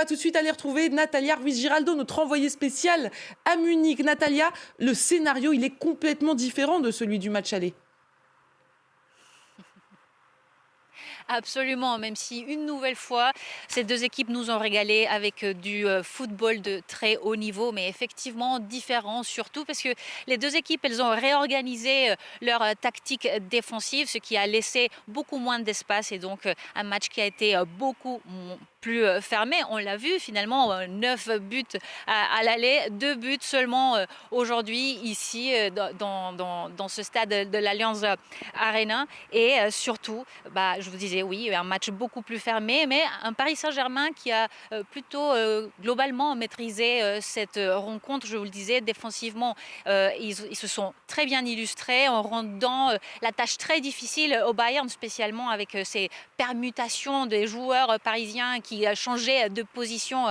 va tout de suite aller retrouver Natalia Ruiz-Giraldo, notre envoyée spéciale à Munich. Natalia, le scénario, il est complètement différent de celui du match aller. Absolument, même si une nouvelle fois, ces deux équipes nous ont régalé avec du football de très haut niveau, mais effectivement différent, surtout parce que les deux équipes, elles ont réorganisé leur tactique défensive, ce qui a laissé beaucoup moins d'espace et donc un match qui a été beaucoup plus fermé. On l'a vu finalement, 9 buts à l'aller, 2 buts seulement aujourd'hui ici dans ce stade de l'Allianz Arena et surtout, je vous disais oui, un match beaucoup plus fermé, mais un Paris Saint-Germain qui a plutôt globalement maîtrisé cette rencontre, je vous le disais, défensivement. Ils se sont très bien illustrés en rendant la tâche très difficile au Bayern, spécialement avec ces permutations des joueurs parisiens qui changeaient de position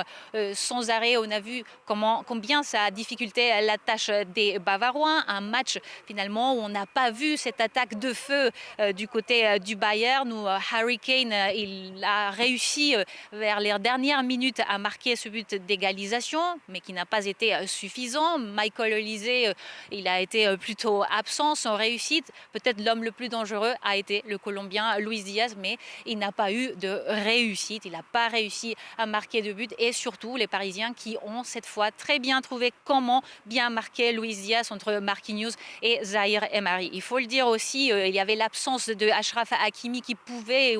sans arrêt. On a vu combien ça a difficulté la tâche des Bavarois. Un match finalement où on n'a pas vu cette attaque de feu du côté du Bayern, où Harry Kane il a réussi vers les dernières minutes à marquer ce but d'égalisation, mais qui n'a pas été suffisant. Michael Olise, il a été plutôt absent, sans réussite. Peut-être l'homme le plus dangereux a été le Colombien Luis Diaz, mais il n'a pas eu de réussite. Il n'a pas réussi à marquer de but. Et surtout, les Parisiens qui ont cette fois très bien trouvé comment bien marquer Luis Diaz entre Marquinhos et Zahir Emery. Il faut le dire aussi, il y avait l'absence de Achraf Hakimi qui pouvait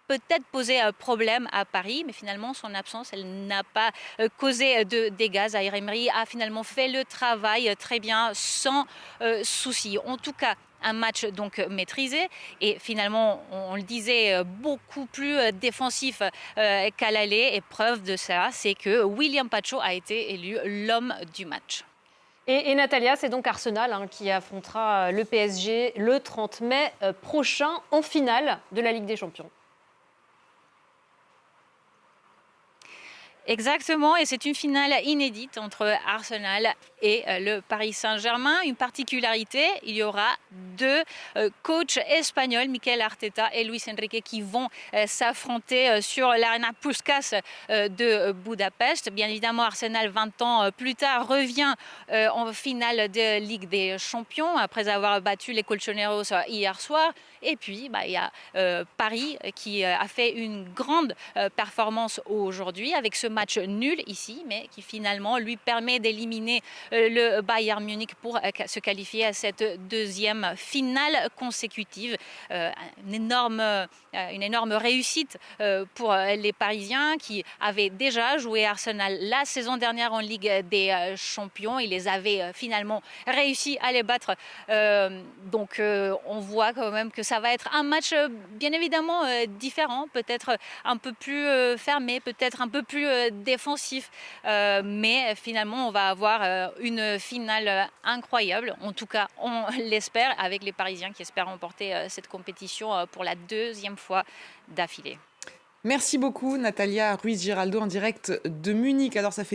peut-être poser problème à Paris, mais finalement son absence, elle n'a pas causé de dégâts. Zahir Emery a finalement fait le travail très bien, sans souci. En tout cas, un match donc maîtrisé et finalement, on le disait, beaucoup plus défensif qu'à l'aller. Et preuve de ça, c'est que William Pacho a été élu l'homme du match. Et Natalia, c'est donc Arsenal qui affrontera le PSG le 30 mai prochain en finale de la Ligue des Champions. Exactement, et c'est une finale inédite entre Arsenal et le Paris Saint-Germain. Une particularité, il y aura deux coachs espagnols, Mikel Arteta et Luis Enrique, qui vont s'affronter sur l'Arena Puskás de Budapest. Bien évidemment, Arsenal, 20 ans plus tard, revient en finale de Ligue des Champions après avoir battu les Colchoneros hier soir. Et puis, il y a Paris qui a fait une grande performance aujourd'hui avec ce match nul ici, mais qui finalement lui permet d'éliminer le Bayern Munich pour se qualifier à cette deuxième finale consécutive. Une énorme réussite pour les Parisiens qui avaient déjà joué Arsenal la saison dernière en Ligue des Champions. Ils les avaient finalement réussi à les battre. Donc on voit quand même que ça va être un match bien évidemment différent, peut-être un peu plus fermé, peut-être un peu plus défensif, mais finalement on va avoir une finale incroyable. En tout cas, on l'espère, avec les Parisiens qui espèrent remporter cette compétition pour la deuxième fois d'affilée. Merci beaucoup, Natalia Ruiz-Giraldo, en direct de Munich. Alors, ça fait